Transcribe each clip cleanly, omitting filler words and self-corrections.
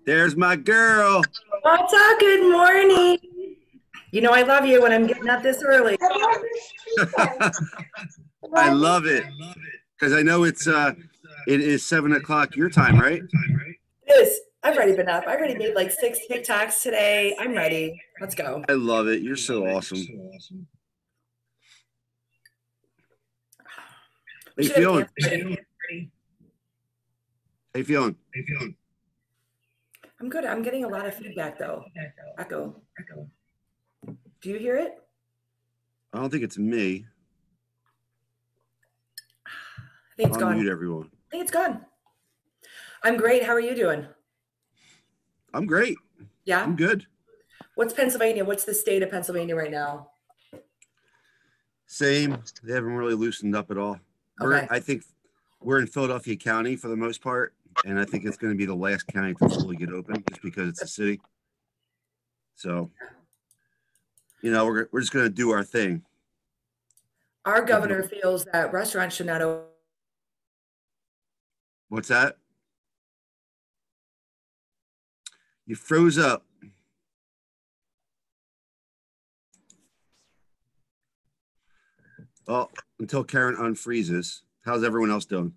There's my girl. What's up? Good morning. You know I love you when I'm getting up this early. I love it because I know it is 7 o'clock your time, right? It is. I've already been up. I already made like 6 TikToks today. I'm ready. Let's go. I love it. You're so awesome. How you feeling? How you feeling? I'm good. I'm getting a lot of feedback though. Echo. Do you hear it? I don't think it's me. I think it's I'll gone. mute everyone. I think it's gone. I'm great. How are you doing? I'm great. Yeah? I'm good. What's Pennsylvania? What's the state of Pennsylvania right now? Same. They haven't really loosened up at all. Okay. I think we're in Philadelphia County for the most part, and I think it's going to be the last county to fully get open just because it's a city. So, we're just going to do our thing. Our governor feels that restaurants should not open. What's that? You froze up. Well, until Caryn unfreezes. How's everyone else doing?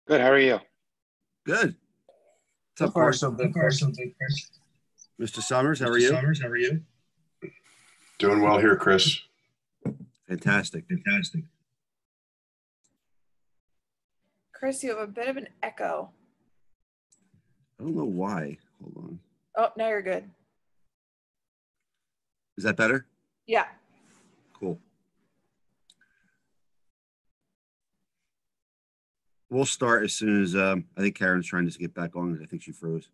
Good. How are you? Good. So far, so good. Mr. Summers, how are you? Doing well here, Chris. Fantastic. Chris, you have a bit of an echo. I don't know why. Hold on. Oh, now you're good. Is that better? Yeah. Cool. We'll start as soon as I think Caryn's trying to get back on. I think she froze.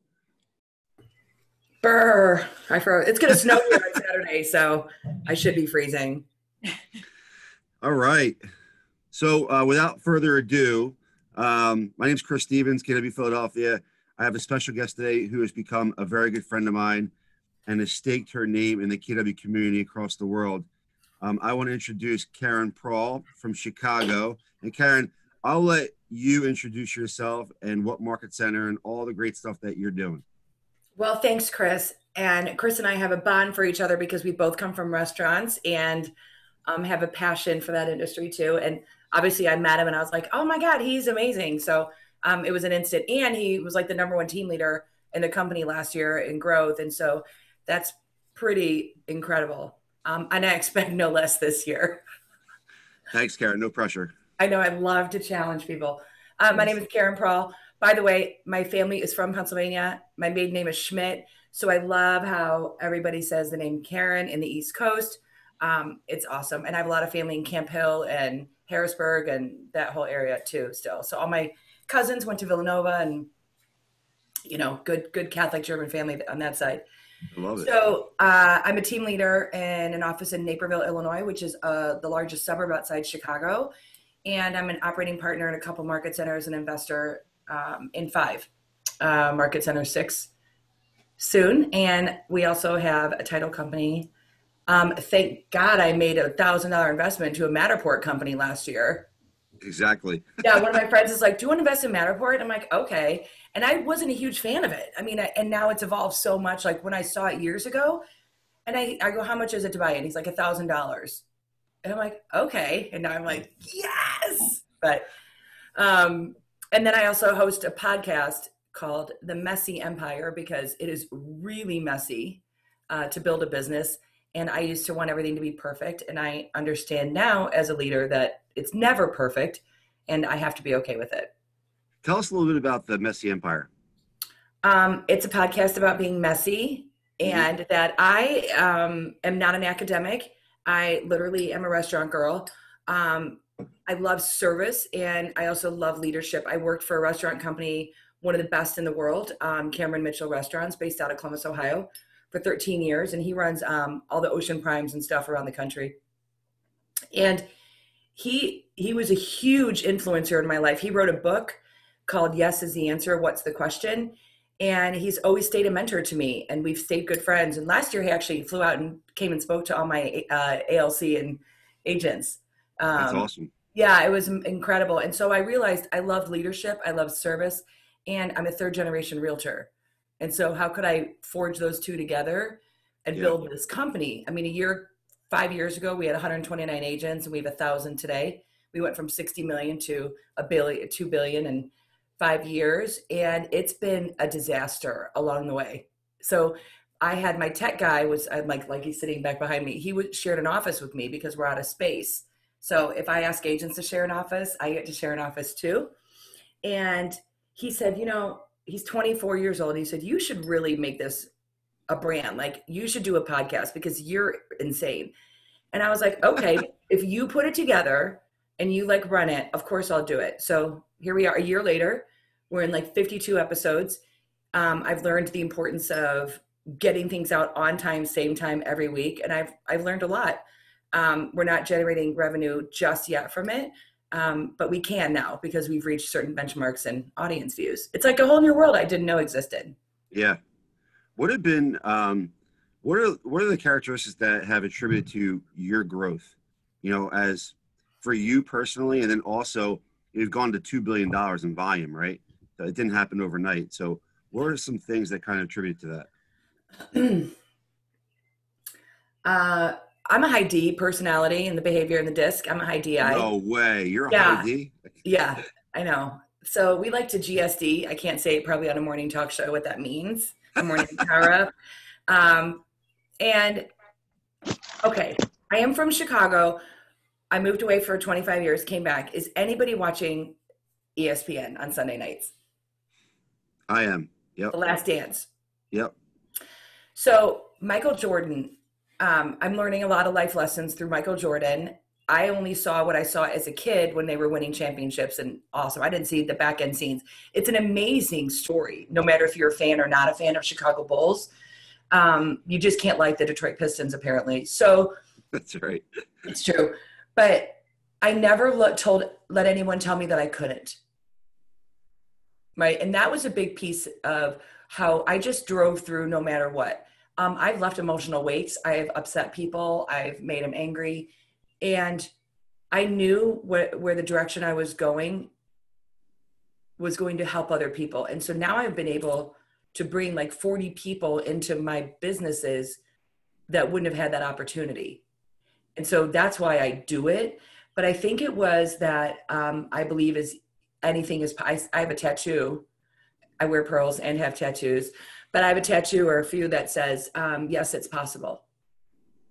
Brr, I froze. It's going to snow here on Saturday, so I should be freezing. All right. So without further ado, my name's Chris Stevens, KW Philadelphia. I have a special guest today who has become a very good friend of mine and has staked her name in the KW community across the world. I want to introduce Caryn Prall from Chicago. And Caryn, I'll let you introduce yourself and what market center and all the great stuff that you're doing. Well, thanks, Chris. And Chris and I have a bond for each other because we both come from restaurants and have a passion for that industry too. And obviously I met him and I was like, oh my God, he's amazing. So it was an instant. And he was like the #1 team leader in the company last year in growth. And so that's pretty incredible. And I expect no less this year. Thanks, Caryn. No pressure. I know I love to challenge people. My name is Caryn Prall. By the way, my family is from Pennsylvania. My maiden name is Schmidt. So I love how everybody says the name Caryn in the East Coast. It's awesome. And I have a lot of family in Camp Hill and Harrisburg and that whole area too still. So all my cousins went to Villanova and, good Catholic German family on that side. I love it. So I'm a team leader in an office in Naperville, Illinois, which is the largest suburb outside Chicago. And I'm an operating partner in a couple market centers and investor in 5 market centers, 6 soon. And we also have a title company. Thank God I made a $1,000 investment to a Matterport company last year. Exactly. Yeah, one of my friends is like, do you want to invest in Matterport? I'm like, okay. And I wasn't a huge fan of it. I mean, and now it's evolved so much. Like when I saw it years ago, and I go, how much is it to buy it? And he's like $1,000. And I'm like, okay. And now I'm like, yes. But, and then I also host a podcast called The Messy Empire because it is really messy to build a business. And I used to want everything to be perfect. And I understand now as a leader that it's never perfect and I have to be okay with it. Tell us a little bit about The Messy Empire. It's a podcast about being messy and that I am not an academic. I literally am a restaurant girl. I love service and I also love leadership. I worked for a restaurant company, one of the best in the world, Cameron Mitchell Restaurants based out of Columbus, Ohio for 13 years. And he runs all the Ocean Primes and stuff around the country. And he was a huge influencer in my life. He wrote a book called Yes is the Answer, What's the Question? And he's always stayed a mentor to me and we've stayed good friends. And last year he actually flew out and came and spoke to all my ALC and agents. That's awesome. Yeah, it was incredible. And so I realized I love leadership. I love service. and I'm a third generation realtor. And so how could I forge those two together and build this company? I mean, 5 years ago, we had 129 agents and we have 1,000 today. We went from 60 million to $2 billion in 5 years. And it's been a disaster along the way. So I had my tech guy like he's sitting back behind me. He shared an office with me because we're out of space. So if I ask agents to share an office, I get to share an office too. And he said, he's 24 years old. He said, you should really make this a brand. Like, you should do a podcast because you're insane. And I was like, okay, if you put it together and you like run it, of course I'll do it. So here we are a year later. We're in like 52 episodes. I've learned the importance of getting things out on time, same time every week. And I've learned a lot. We're not generating revenue just yet from it. But we can now because we've reached certain benchmarks and audience views. It's like a whole new world I didn't know existed. Yeah. What are the characteristics that have attributed to your growth, as for you personally, and then also you've gone to $2 billion in volume, right? It didn't happen overnight. So what are some things that kind of attribute to that? I'm a high D personality and the behavior and the disc. I'm a high DI. No way. You're a high D? Yeah, I know. So we like to GSD. I can't say probably on a morning talk show what that means. A morning power up. And okay, I am from Chicago. I moved away for 25 years, came back. Is anybody watching ESPN on Sunday nights? I am. Yep. The Last Dance. Yep. So Michael Jordan, I'm learning a lot of life lessons through Michael Jordan. I only saw what I saw as a kid when they were winning championships, and awesome. I didn't see the back end scenes. It's an amazing story, no matter if you're a fan or not a fan of Chicago Bulls. You just can't like the Detroit Pistons, apparently. So that's right. It's true. But I never let anyone tell me that I couldn't. Right. And that was a big piece of how I just drove through no matter what. I've left emotional weights. I've upset people. I've made them angry. And I knew where the direction I was going to help other people. And so now I've been able to bring like 40 people into my businesses that wouldn't have had that opportunity. And so that's why I do it. But I think it was that I believe I have a tattoo. I wear pearls and have tattoos, but I have a tattoo or a few that says, yes, it's possible.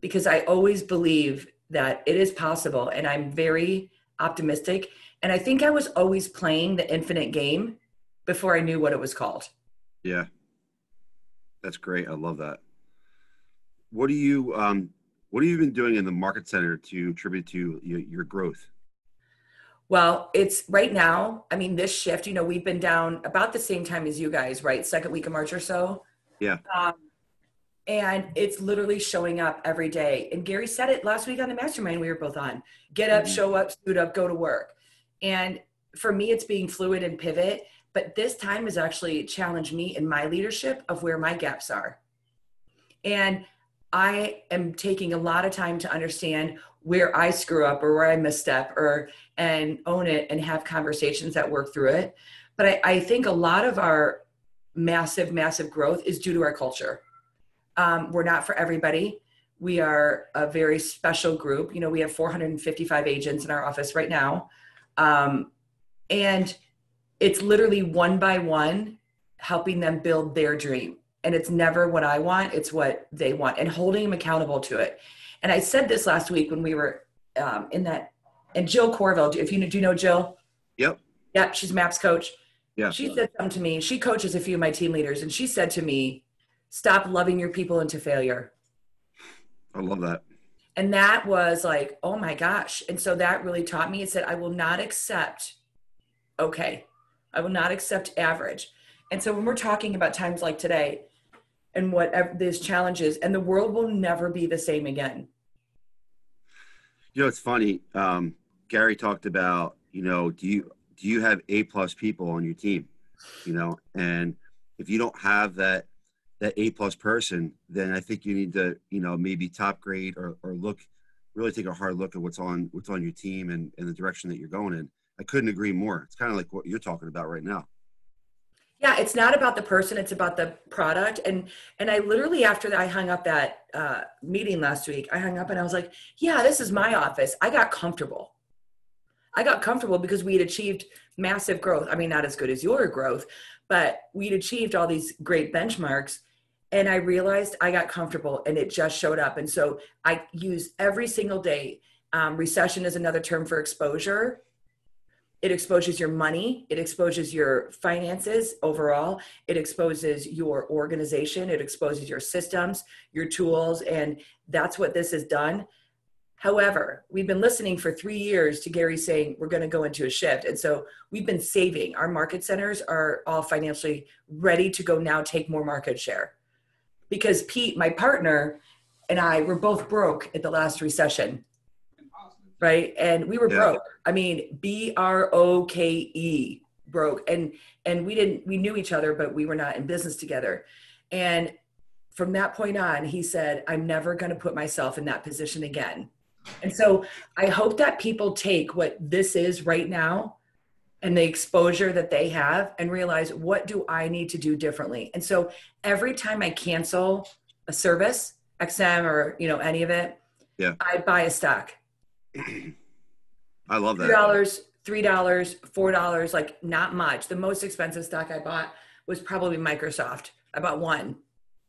Because I always believe that it is possible, and I'm very optimistic. And I think I was always playing the infinite game before I knew what it was called. Yeah. That's great. I love that. What have you been doing in the market center to attribute to your growth? Well, it's right now, I mean, this shift, we've been down about the same time as you guys, right? Second week of March or so. Yeah. And it's literally showing up every day. And Gary said it last week on the mastermind we were both on. Get up, show up, suit up, go to work. And for me, it's being fluid and pivot. But this time has actually challenged me in my leadership of where my gaps are. And I am taking a lot of time to understand where I screw up or where I misstep and own it and have conversations that work through it. But I think a lot of our massive, massive growth is due to our culture. We're not for everybody. We are a very special group. We have 455 agents in our office right now. And it's literally one by one helping them build their dream. And it's never what I want, it's what they want, and holding them accountable to it. And I said this last week when we were in that, and Jill Corville, do you know Jill? Yep. Yep, she's MAPS coach. Yeah. She said something to me. She coaches a few of my team leaders, and she said to me, stop loving your people into failure. I love that. And that was like, oh my gosh. And so that really taught me. It said, I will not accept average. And so when we're talking about times like today and what these challenges, and the world will never be the same again. It's funny. Gary talked about, do you have A+ people on your team? And if you don't have that A+ person, then I think you need to, maybe top grade or really take a hard look at what's on your team and the direction that you're going in. I couldn't agree more. It's kind of like what you're talking about right now. Yeah, it's not about the person, it's about the product. And I literally, after I hung up that meeting last week, I hung up and I was like, yeah, this is my office. I got comfortable. I got comfortable because we had achieved massive growth. I mean, not as good as your growth, but we'd achieved all these great benchmarks. And I realized I got comfortable and it just showed up. And so I use every single day. Recession is another term for exposure. It exposes your money. It exposes your finances overall. It exposes your organization. It exposes your systems, your tools. And that's what this has done. However, we've been listening for 3 years to Gary saying we're going to go into a shift. And so we've been saving. Our market centers are all financially ready to go now take more market share. Because Pete, my partner, and I were both broke at the last recession. Right. And we were broke. I mean, BROKE, broke. And we knew each other, but we were not in business together. And from that point on, he said, I'm never going to put myself in that position again. And so I hope that people take what this is right now and the exposure that they have and realize, what do I need to do differently? And so every time I cancel a service, XM or, any of it, I buy a stock. I love that. $3, $4, like not much. The most expensive stock I bought was probably Microsoft. I bought one,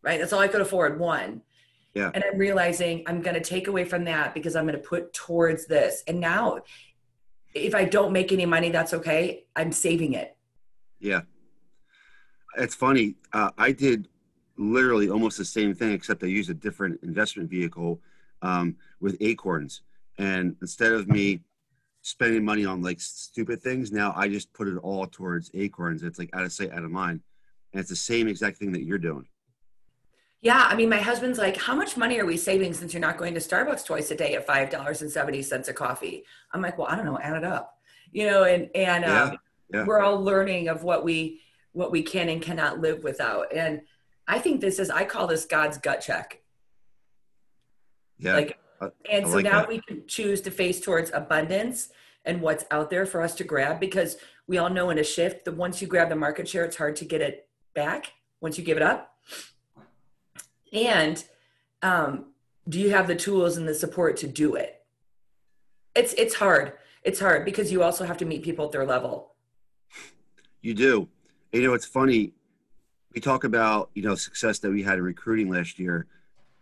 right? That's all I could afford, one. Yeah. And I'm realizing I'm going to take away from that because I'm going to put towards this. And now if I don't make any money, that's okay. I'm saving it. Yeah. It's funny. I did literally almost the same thing, except I used a different investment vehicle with Acorns. And instead of me spending money on like stupid things, now I just put it all towards Acorns. It's like out of sight, out of mind. And it's the same exact thing that you're doing. Yeah. I mean, my husband's like, how much money are we saving since you're not going to Starbucks twice a day at $5.70 a coffee? I'm like, well, I don't know, add it up, and we're all learning of what we can and cannot live without. And I think I call this God's gut check. Yeah. And so like now that. we can choose to face towards abundance and what's out there for us to grab, because we all know in a shift that once you grab the market share, it's hard to get it back once you give it up. And do you have the tools and the support to do it? It's hard. It's hard because you also have to meet people at their level. You do. And, it's funny. We talk about, success that we had in recruiting last year.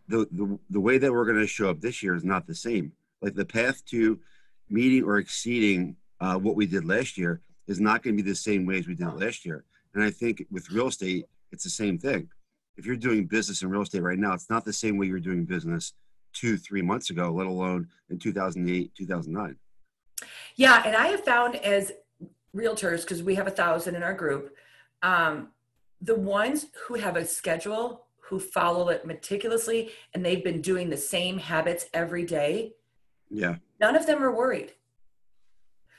The way that we're going to show up this year is not the same. Like the path to meeting or exceeding what we did last year is not going to be the same way as we did it last year. And I think with real estate, it's the same thing. If you're doing business in real estate right now, it's not the same way you're doing business 2-3 months ago, let alone in 2008, 2009. Yeah. And I have found as realtors, because we have 1,000 in our group, the ones who have a schedule, who follow it meticulously, and they've been doing the same habits every day. Yeah. None of them are worried.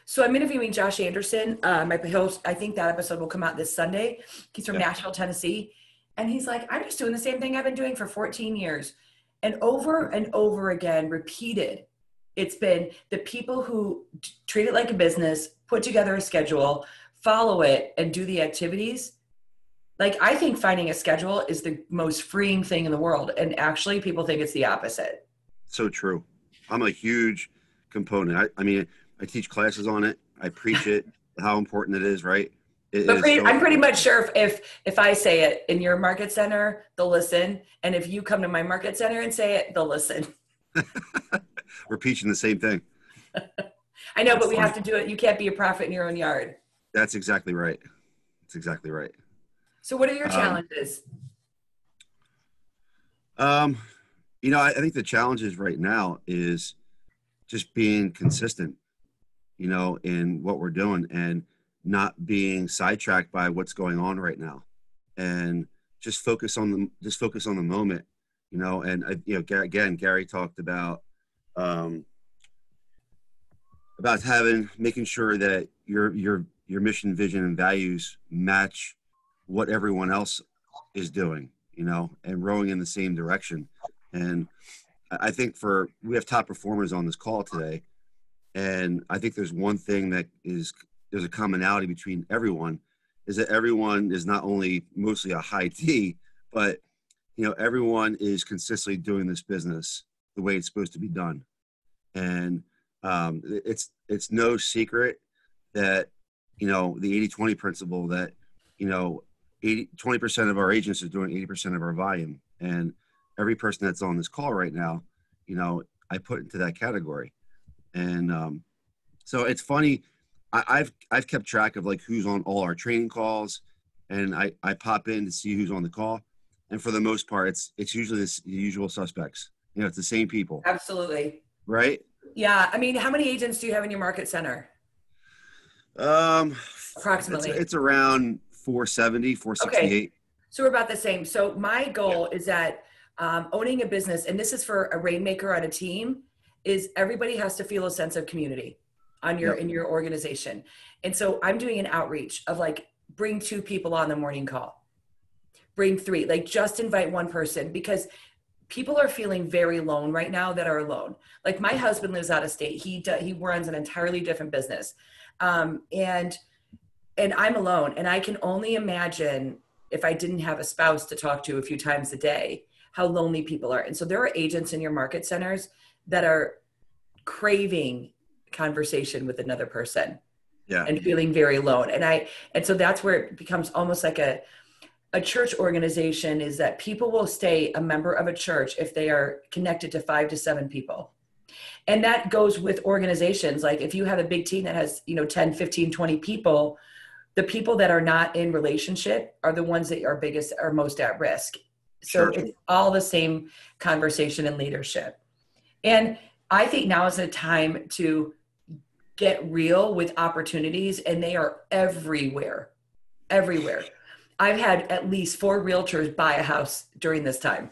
So I'm interviewing Josh Anderson. I think that episode will come out this Sunday. He's from Nashville, Tennessee. And he's like, I'm just doing the same thing I've been doing for 14 years. And over again, repeated. It's been the people who treat it like a business, put together a schedule, follow it, and do the activities. Like, I think finding a schedule is the most freeing thing in the world. And actually, people think it's the opposite. So true. I'm a huge component. I mean, I teach classes on it. I preach it, how important it is, right? I'm pretty much sure if I say it in your market center, they'll listen. And if you come to my market center and say it, they'll listen. We're teaching the same thing. I know, but we have to do it. You can't be a prophet in your own yard. That's exactly right. That's exactly right. So what are your challenges? I think the challenges right now is just being consistent, in what we're doing and not being sidetracked by what's going on right now, and just focus on the moment, and Gary talked about making sure that your mission, vision, and values match what everyone else is doing, and rowing in the same direction. And I think we have top performers on this call today. And I think there's one thing there's a commonality between everyone, is that everyone is not only mostly a high T, but everyone is consistently doing this business the way it's supposed to be done. And it's no secret that the 80-20 principle, that 20% of our agents are doing 80% of our volume, and every person that's on this call right now, I put into that category. And so it's funny. I've kept track of like who's on all our training calls, and I pop in to see who's on the call. And for the most part, it's usually the usual suspects. It's the same people. Absolutely. Right? Yeah. I mean, how many agents do you have in your market center? Approximately. It's around 470, 468. Okay. So we're about the same. So my goal is that owning a business, and this is for a rainmaker on a team, is everybody has to feel a sense of community on in your organization. And so I'm doing an outreach of like, bring 2 people on the morning call, bring 3, like just invite one person, because people are feeling very alone right now that are alone. Like my husband lives out of state. He runs an entirely different business. And I'm alone, and I can only imagine if I didn't have a spouse to talk to a few times a day, how lonely people are. And so there are agents in your market centers that are craving conversation with another person and feeling very alone. And so that's where it becomes almost like a church organization, is that people will stay a member of a church if they are connected to 5 to 7 people. And that goes with organizations. Like if you have a big team that has, 10, 15, 20 people, the people that are not in relationship are the ones that are most at risk. So It's all the same conversation and leadership. And I think now is a time to get real with opportunities, and they are everywhere. I've had at least 4 realtors buy a house during this time.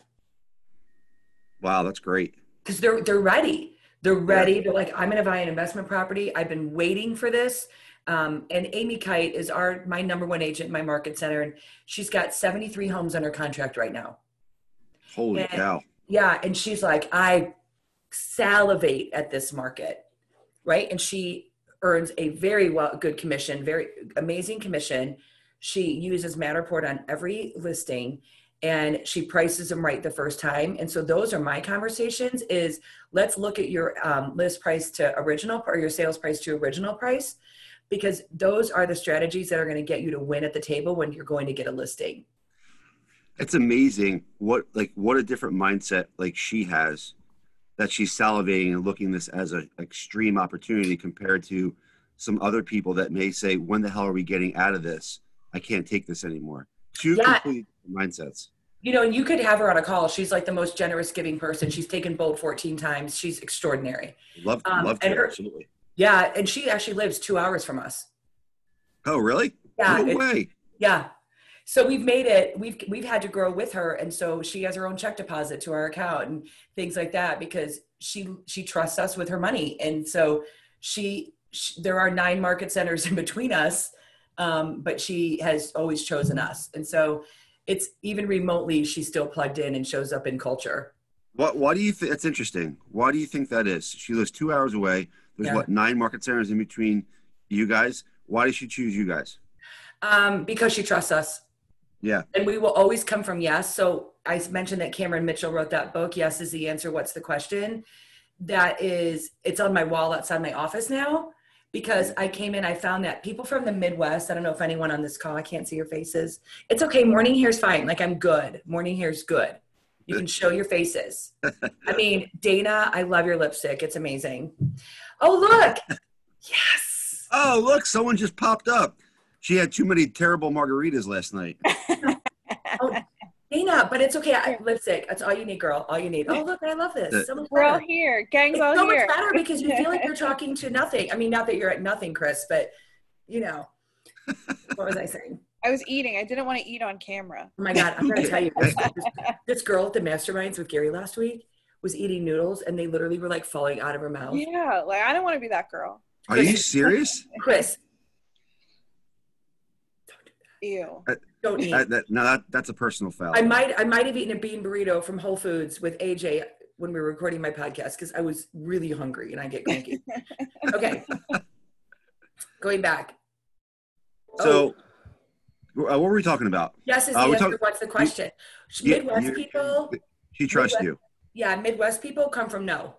Wow, that's great. Because they're ready. They're ready. Yeah. They're like, I'm going to buy an investment property. I've been waiting for this. And Amy Kite is my number 1 agent in my market center. And she's got 73 homes under contract right now. Holy cow. Yeah. And she's like, I salivate at this market. Right. And she earns a very good commission, very amazing commission. She uses Matterport on every listing, and she prices them right the first time. And so those are my conversations, is let's look at your list price to original, or your sales price to original price, because those are the strategies that are going to get you to win at the table when you're going to get a listing. It's amazing what a different mindset like she has, that she's salivating and looking this as an extreme opportunity compared to some other people that may say, when the hell are we getting out of this? I can't take this anymore. 2 complete mindsets. And you could have her on a call. She's like the most generous giving person. She's taken Bold 14 times. She's extraordinary. Love her, absolutely. Yeah. And she actually lives 2 hours from us. Oh, really? Yeah. No way. Yeah. So we've made it, we've had to grow with her. And so she has her own check deposit to our account and things like that, because she trusts us with her money. And so there are 9 market centers in between us. But she has always chosen us. And so it's even remotely, she's still plugged in and shows up in culture. Why do you think that's interesting? Why do you think that is? She lives 2 hours away. There's 9 market centers in between you guys. Why did she choose you guys? Because she trusts us. Yeah. And we will always come from yes. So I mentioned that Cameron Mitchell wrote that book, Yes is the Answer, What's the Question? It's on my wall outside my office now. Because I came in, I found that people from the Midwest, I don't know if anyone on this call, I can't see your faces. It's okay. Morning hair's fine. Like, I'm good. Morning hair's good. You can show your faces. I mean, Dana, I love your lipstick. It's amazing. Oh, look. Yes. Oh, look, someone just popped up. She had too many terrible margaritas last night. Oh, Dana, but it's okay. Lipstick. That's all you need, girl. All you need. Oh, look, I love this. So much We're all better. here. Gang's It's all so here. much better because you feel like you're talking to nothing. I mean, not that you're at nothing, Chris, but what was I saying? I was eating. I didn't want to eat on camera. Oh my God, I'm going to tell you, this girl at the masterminds with Gary last week was eating noodles, and they literally were like falling out of her mouth. Yeah, like I don't want to be that girl. Are you serious? Chris. Ew. Don't eat. That's a personal foul. I might have eaten a bean burrito from Whole Foods with AJ when we were recording my podcast because I was really hungry and I get cranky. Okay. Going back. So What were we talking about? Yes is the answer. What's the question? Midwest people. She trusts you. Yeah, Midwest people come from no.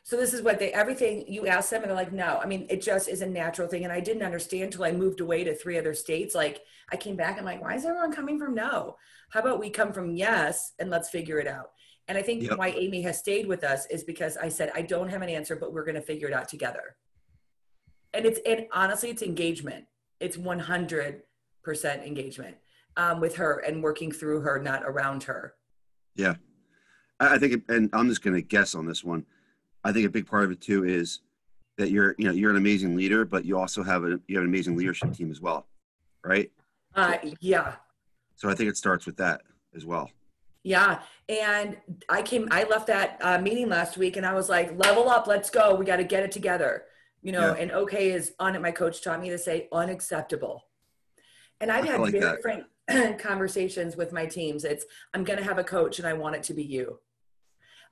So this is what everything you ask them and they're like, no. I mean, it just is a natural thing. And I didn't understand until I moved away to 3 other states. Like I came back and like, why is everyone coming from no? How about we come from yes and let's figure it out? And I think why Amy has stayed with us is because I said, I don't have an answer, but we're going to figure it out together. And honestly, it's engagement. It's 100% engagement with her and working through her, not around her. Yeah. I think, and I'm just going to guess on this one. I think a big part of it too is that you're an amazing leader, but you also have an amazing leadership team as well. Right. Yeah. So I think it starts with that as well. Yeah. And I left that meeting last week and I was like, level up, let's go. We got to get it together. And okay is on it. My coach taught me to say unacceptable. And I've had different conversations with my teams. I'm going to have a coach and I want it to be you.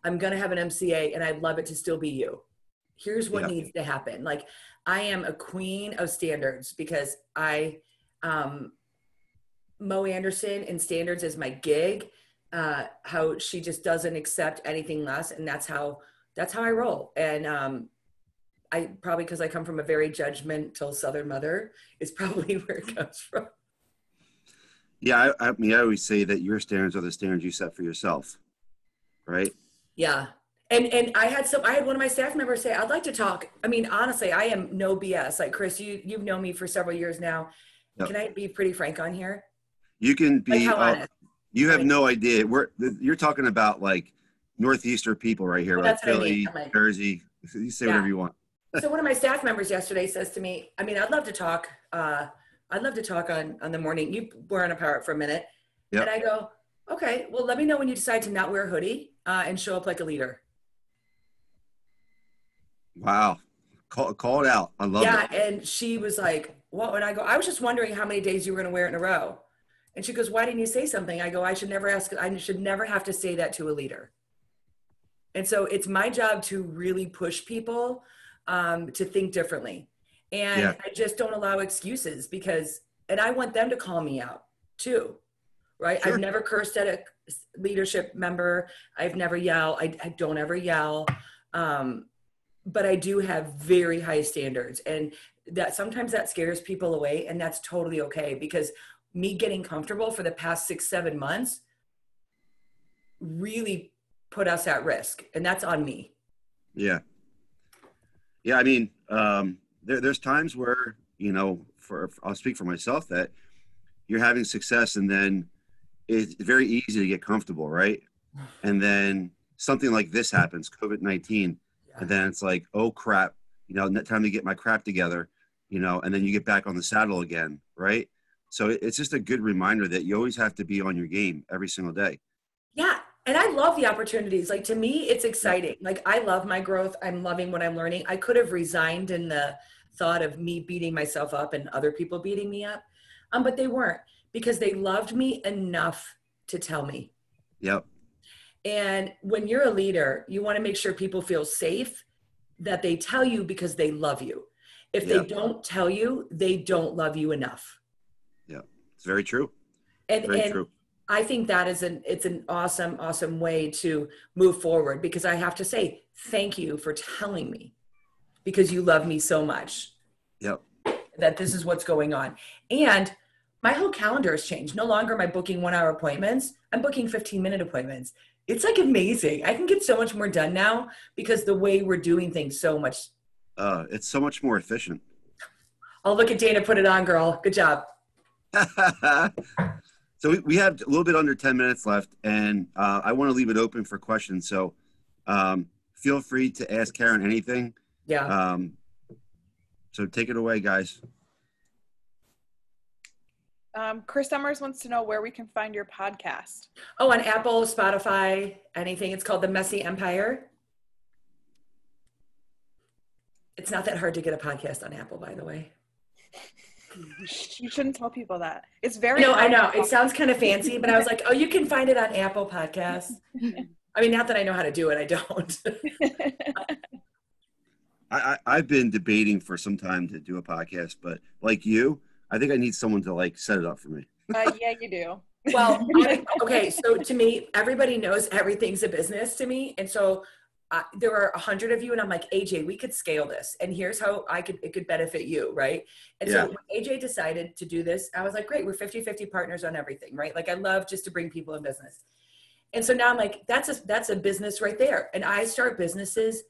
I'm going to have an MCA and I'd love it to still be you. Here's what needs to happen. Like I am a queen of standards because Mo Anderson in standards is my gig. How she just doesn't accept anything less. And that's how I roll. And, I probably, because I come from a very judgmental Southern mother, is probably where it comes from. Yeah, I mean, I always say that your standards are the standards you set for yourself, right? Yeah, and I had one of my staff members say, "I'd like to talk." I mean, honestly, I am no BS. Like Chris, you've known me for several years now. Yep. Can I be pretty frank on here? You can be. You have no idea. You're talking about like Northeastern people right here, like Philly, Jersey. You say whatever you want. So one of my staff members yesterday says to me, I mean, I'd love to talk. I'd love to talk on the morning. You wearing apart for a minute. Yep. And I go, okay, well, let me know when you decide to not wear a hoodie and show up like a leader. Wow. Call it out. I love it. Yeah. And she was like, what? And I go, I was just wondering how many days you were going to wear it in a row. And she goes, why didn't you say something? I go, I should never have to say that to a leader. And so it's my job to really push people to think differently. And I just don't allow excuses and I want them to call me out too, right? Sure. I've never cursed at a leadership member. I've never yelled. I don't ever yell. But I do have very high standards and that sometimes that scares people away and that's totally okay because me getting comfortable for the past 6-7 months really put us at risk and that's on me. Yeah. Yeah, I mean, there's times where, I'll speak for myself that you're having success and then it's very easy to get comfortable, right? And then something like this happens, COVID-19, and then it's like, oh crap, time to get my crap together, and then you get back on the saddle again, right? So it's just a good reminder that you always have to be on your game every single day. Yeah. And I love the opportunities. Like to me, it's exciting. Like I love my growth. I'm loving what I'm learning. I could have resigned in the thought of me beating myself up and other people beating me up. But they weren't because they loved me enough to tell me. Yep. And when you're a leader, you want to make sure people feel safe that they tell you because they love you. If they don't tell you, they don't love you enough. Yeah, it's very true. Very true. I think that it's an awesome, awesome way to move forward because I have to say, thank you for telling me because you love me so much. Yep. That this is what's going on. And my whole calendar has changed. No longer am I booking 1-hour appointments. I'm booking 15-minute appointments. It's like amazing. I can get so much more done now because the way we're doing things so much. It's so much more efficient. Oh, look at Dana, put it on, girl. Good job. So we have a little bit under 10 minutes left, and I want to leave it open for questions. So feel free to ask Caryn anything. Yeah. So take it away, guys. Chris Summers wants to know where we can find your podcast. Oh, on Apple, Spotify, anything. It's called The Messy Empire. It's not that hard to get a podcast on Apple, by the way. You shouldn't tell people that. It's very I know. It sounds kind of fancy, but I was like, oh, you can find it on Apple Podcasts. I mean, not that I know how to do it. I don't. I've been debating for some time to do a podcast, but like you, I think I need someone to like set it up for me. Yeah, you do. Well, okay. So to me, everybody knows everything's a business to me. And so there are 100 of you and I'm like, AJ, we could scale this. And here's how it could benefit you. Right. And so when AJ decided to do this, I was like, great, we're 50-50 partners on everything. Right. Like I love just to bring people in business. And so now I'm like, that's a business right there. And I start businesses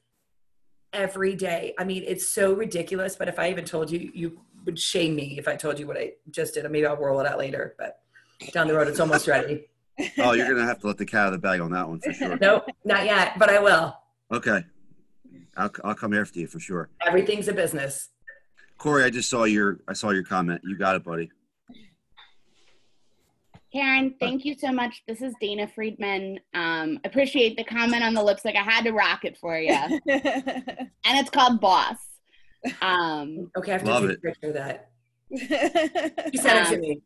every day. I mean, it's so ridiculous, but if I even told you, you would shame me if I told you what I just did. Maybe I'll roll it out later, but down the road, it's almost ready. Oh, you're going to have to let the cat out of the bag on that one for sure. Nope, not yet, but I will. Okay. I'll come after you for sure. Everything's a business. Corey, I saw your comment. You got it, buddy. Caryn, thank you so much. This is Dana Friedman. Appreciate the comment on the lipstick. I had to rock it for you. And it's called Boss. Okay, I have to Love take it. a picture of that. You sent it to me.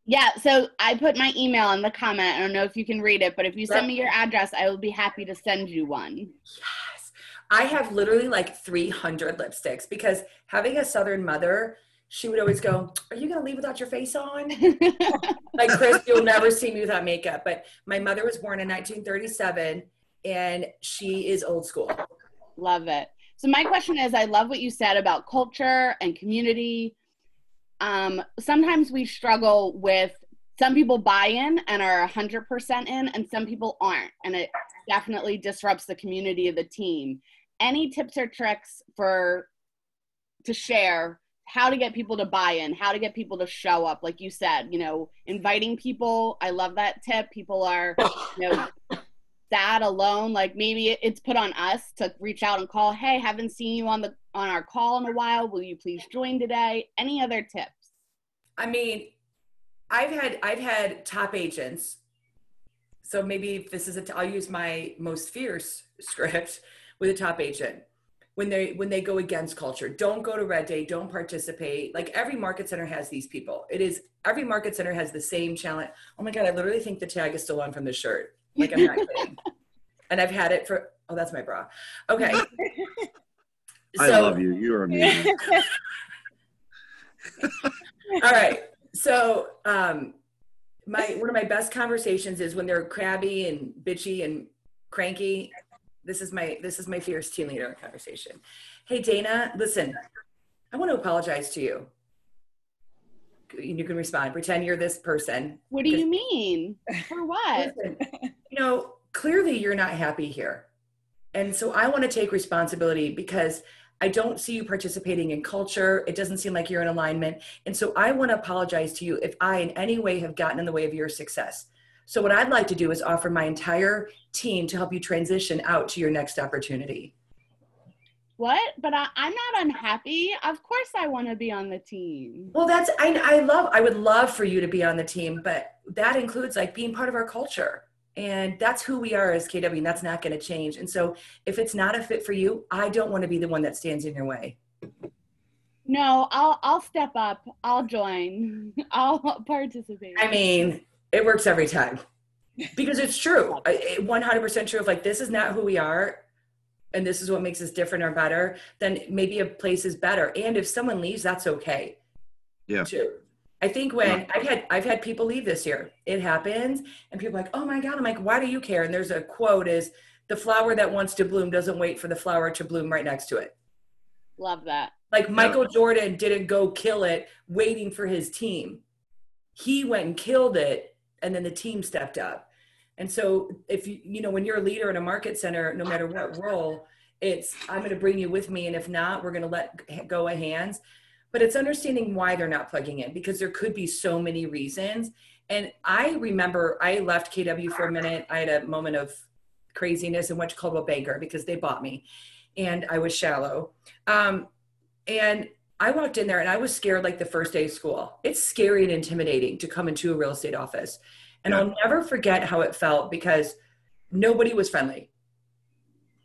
Yeah, so I put my email in the comment. I don't know if you can read it, but if you send me your address, I will be happy to send you one. Yes. I have literally like 300 lipsticks because having a Southern mother, she would always go, are you going to leave without your face on? Like, Chris, you'll never see me without makeup. But my mother was born in 1937 and she is old school. Love it. So my question is, I love what you said about culture and community. Sometimes we struggle with, some people buy in and are 100% in, and some people aren't. And it definitely disrupts the community of the team. Any tips or tricks to share how to get people to buy in, how to get people to show up? Like you said, inviting people. I love that tip. People are, sad, alone. Like maybe it's put on us to reach out and call, hey, haven't seen you on our call in a while. Will you please join today? Any other tips? I mean, I've had top agents. So maybe if this is I'll use my most fierce script with a top agent. When they go against culture, don't go to Red Day, don't participate. Like every market center has these people. Every market center has the same challenge. Oh my God, I literally think the tag is still on from the shirt. Like I'm not kidding. And I've had it oh, that's my bra. Okay. I love you. You are amazing. All right. So one of my best conversations is when they're crabby and bitchy and cranky. This is my fierce team leader conversation. Hey, Dana, listen, I want to apologize to you. You can respond. Pretend you're this person. What do you mean? For what? Listen, clearly you're not happy here. And so I want to take responsibility because I don't see you participating in culture. It doesn't seem like you're in alignment. And so I want to apologize to you if I in any way have gotten in the way of your success. So what I'd like to do is offer my entire team to help you transition out to your next opportunity. What? But I'm not unhappy. Of course I want to be on the team. Well, I would love for you to be on the team, but that includes like being part of our culture. And that's who we are as KW, and that's not going to change. And so if it's not a fit for you, I don't want to be the one that stands in your way. No, I'll step up. I'll join. I'll participate. I mean, it works every time because it's true. 100% true. If like, this is not who we are and this is what makes us different or better, then maybe a place is better. And if someone leaves, that's okay. Yeah. Too. I think when I've had people leave this year, it happens and people are like, oh my God, I'm like, why do you care? And there's a quote is, the flower that wants to bloom doesn't wait for the flower to bloom right next to it. Love that. Like Michael Jordan didn't go kill it waiting for his team. He went and killed it and then the team stepped up. And so if when you're a leader in a market center, no matter what role, it's, I'm going to bring you with me. And if not, we're going to let go of hands. But it's understanding why they're not plugging in, because there could be so many reasons. And I remember I left KW for a minute. I had a moment of craziness and went to Coldwell Banker because they bought me and I was shallow. And I walked in there and I was scared like the first day of school. It's scary and intimidating to come into a real estate office. And I'll never forget how it felt because nobody was friendly.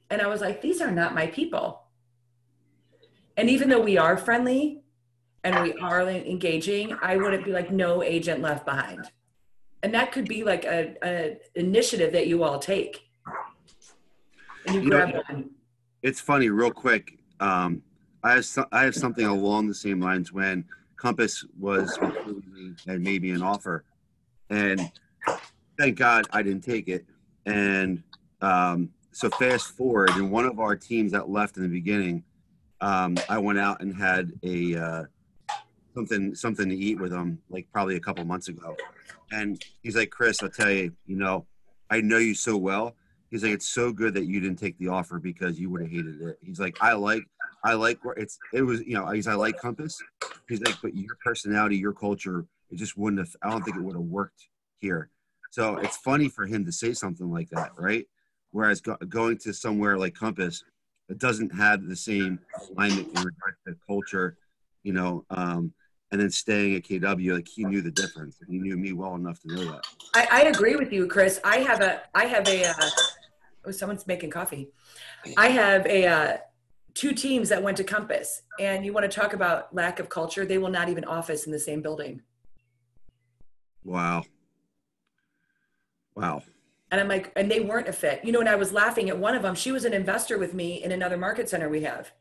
And I was like, these are not my people. And even though we are friendly, and we are engaging, I wouldn't be like, no agent left behind. And that could be like a initiative that you all take. And you grab one. It's funny, real quick. I have something along the same lines when Compass was and made me an offer, and thank God I didn't take it. And so fast forward, and one of our teams that left in the beginning, I went out and had a something to eat with him, like probably a couple months ago. And he's like, Chris, I'll tell you, I know you so well. He's like, it's so good that you didn't take the offer because you would have hated it. He's like, I like where it was, I like Compass. He's like, but your personality, your culture, it just wouldn't have, I don't think it would have worked here. So it's funny for him to say something like that, right? Whereas going to somewhere like Compass, it doesn't have the same alignment in regards to culture, and then staying at KW, like he knew the difference. And he knew me well enough to know that. I agree with you, Chris. I have a oh, someone's making coffee. I have two teams that went to Compass, and you want to talk about lack of culture. They will not even office in the same building. Wow. And I'm like, and they weren't a fit, and I was laughing at one of them. She was an investor with me in another market center we have.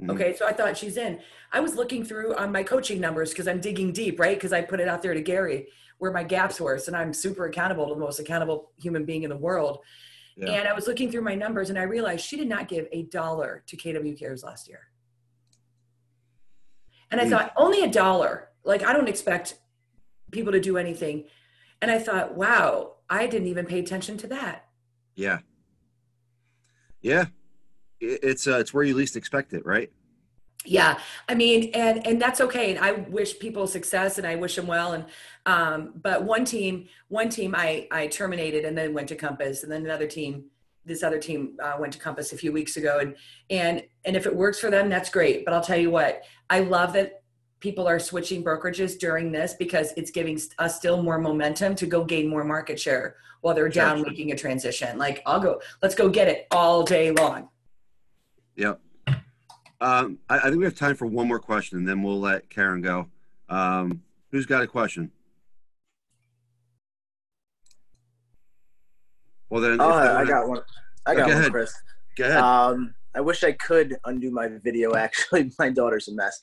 Okay. So I thought she's in. I was looking through on my coaching numbers because I'm digging deep, right? Because I put it out there to Gary where my gaps were. So I'm super accountable to the most accountable human being in the world. Yeah. And I was looking through my numbers and I realized she did not give $1 to KW Cares last year. And I thought, only $1. Like, I don't expect people to do anything. And I thought, wow, I didn't even pay attention to that. Yeah. It's where you least expect it, right? Yeah. I mean, and that's okay. And I wish people success and I wish them well. And, but one team I terminated and then went to Compass, and then this other team went to Compass a few weeks ago. And if it works for them, that's great. But I'll tell you what, I love that people are switching brokerages during this because it's giving us still more momentum to go gain more market share while they're down making a transition. Like, let's go get it all day long. Yep. I think we have time for one more question, and then we'll let Caryn go. Who's got a question? Well, then. I got one. I got one, Chris. Go ahead. I wish I could undo my video. Actually, my daughter's a mess.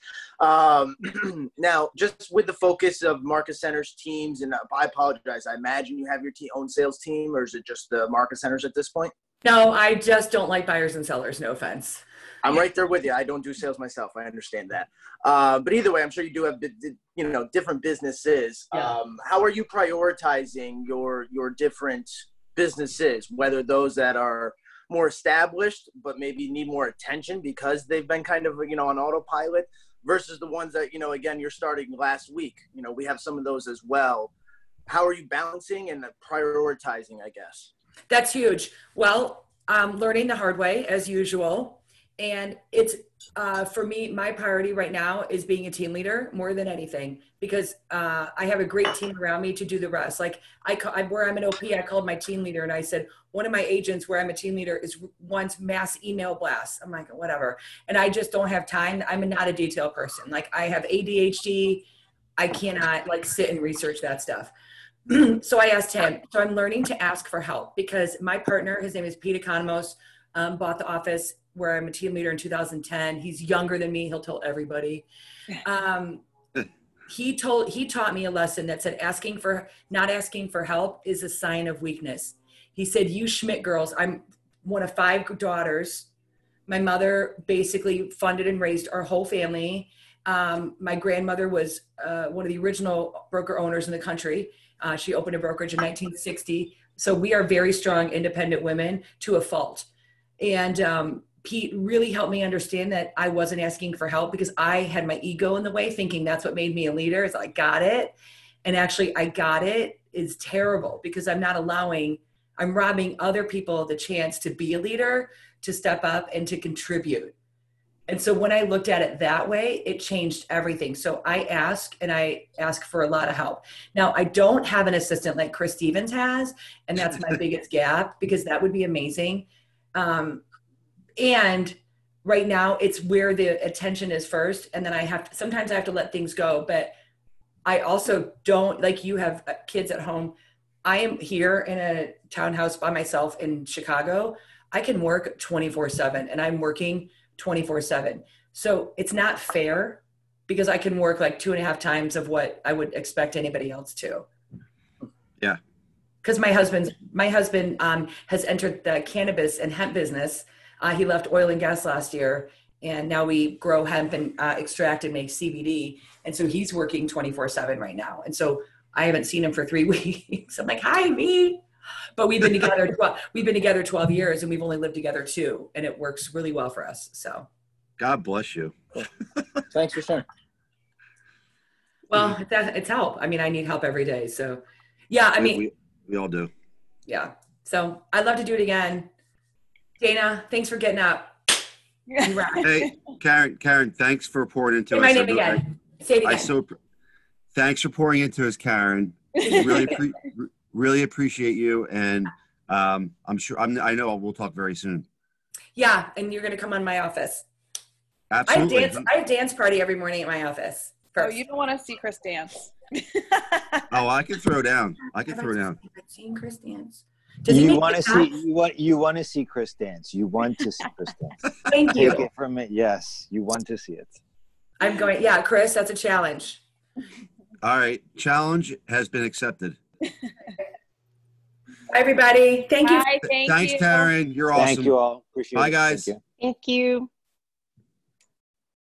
Now, just with the focus of market centers, teams, and I apologize. I imagine you have your own sales team, or is it just the market centers at this point? No, I just don't like buyers and sellers. No offense. I'm right there with you. I don't do sales myself. I understand that. But either way, I'm sure you do have, different businesses. Yeah. How are you prioritizing your different businesses, whether those that are more established but maybe need more attention because they've been kind of, on autopilot, versus the ones that, again, you're starting last week? We have some of those as well. How are you balancing and prioritizing, I guess? That's huge. Well, learning the hard way as usual. And it's, for me, my priority right now is being a team leader more than anything, because I have a great team around me to do the rest. Like where I'm an OP, I called my team leader and I said, one of my agents where I'm a team leader wants mass email blasts. I'm like, whatever. And I just don't have time. I'm not a detail person. Like, I have ADHD. I cannot sit and research that stuff. So I asked him. So I'm learning to ask for help because my partner, his name is Pete Economos, bought the office where I'm a team leader in 2010. He's younger than me. He'll tell everybody. He taught me a lesson that said not asking for help is a sign of weakness. He said, you Schmidt girls, I'm one of 5 daughters. My mother basically funded and raised our whole family. My grandmother was one of the original broker owners in the country. She opened a brokerage in 1960. So we are very strong, independent women to a fault. And Pete really helped me understand that I wasn't asking for help because I had my ego in the way, thinking that's what made me a leader. It's like, got it. And actually, I got it is terrible because I'm robbing other people the chance to be a leader, to step up and to contribute. And so when I looked at it that way, it changed everything. So I ask for a lot of help. Now, I don't have an assistant like Chris Stevens has, and that's my biggest gap because that would be amazing. And right now it's where the attention is first. And then sometimes I have to let things go, but I also don't, like you have kids at home. I am here in a townhouse by myself in Chicago. I can work 24/7 and I'm working 24/7. So it's not fair because I can work like 2.5 times of what I would expect anybody else to. Yeah. Because my husband has entered the cannabis and hemp business. He left oil and gas last year, and now we grow hemp and extract and make CBD. And so he's working 24/7 right now. And so I haven't seen him for 3 weeks. I'm like, hi, me. But we've been together. We've been together 12 years, and we've only lived together 2, and it works really well for us. So, God bless you. Thanks for sharing. well, it's help. I mean, I need help every day. So, yeah. I mean, we all do. Yeah. So I'd love to do it again. Dana, thanks for getting up. Hey, Caryn, thanks for pouring into Say us. my name again. Say it again. Thanks for pouring into us, Caryn. Really appreciate you, and I know we'll talk very soon. Yeah, and you're gonna come on my office. Absolutely. I have dance party every morning at my office. First. Oh, you don't want to see Chris dance. Oh, I can throw down. I've seen Chris dance. You want to see Chris dance. You want to see Chris dance. Thank you. Take it from it. Yes, you want to see it. I'm going. Yeah, Chris, that's a challenge. All right, challenge has been accepted. Bye, everybody. Thank you. Bye, thanks, Caryn. You're awesome. Thank you all. Appreciate it. Bye, guys. Thank you. Thank you.